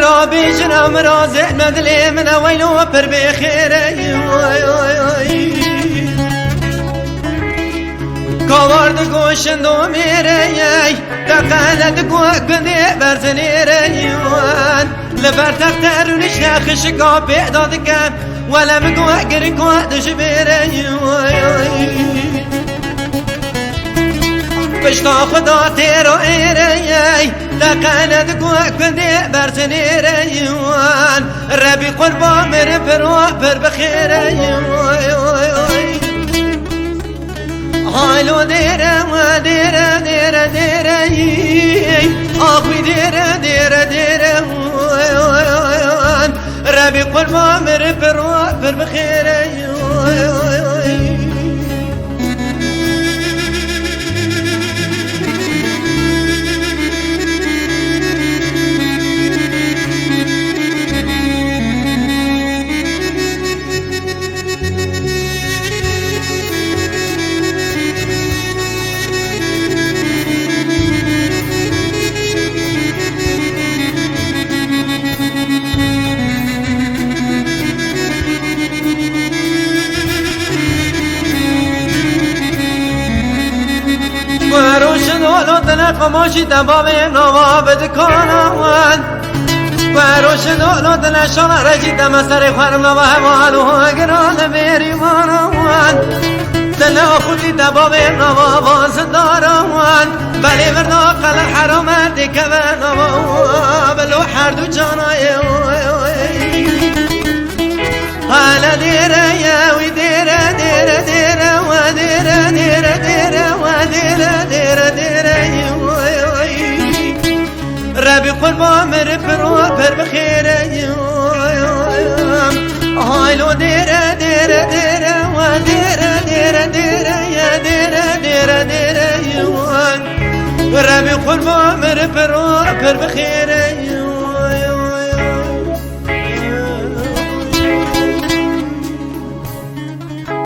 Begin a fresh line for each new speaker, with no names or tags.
رابي جنا مرازق مدلي من ويلو پر بخيري كوارد گوشن دو میری تقلد گوک بندی برزنیری لبر تخترونش نخش قابع دادکم ولم گوک گری گوک دجبیری بشتا خدا تیرو ایری تقلد گوک بندی برزنیری ربی قربا مر پر بخیری هالو ديره وديره ديره ديره اخوي ديره ديره ديره ربي قربا مر پر بخيره وروشن ولو تلقى ماشي دبابي نواب دكانوان وروشن ولو تلقى شرع رجي دمسر خرم نواب وهلوه قرال بيري مانوان تلقى خودي دبابي نواب زداروان بلي برناق الحرم دكبه نواب لو حردو جاناي هلا ديره يا ويديره ديره ديره وديره ديره ديره وديره ديره ديره ربي قربا مر پر بخيره هايلو ديره ديره ديره وديره ديره ديره يا ديره ديره ديره ربي قربا مر پر بخيره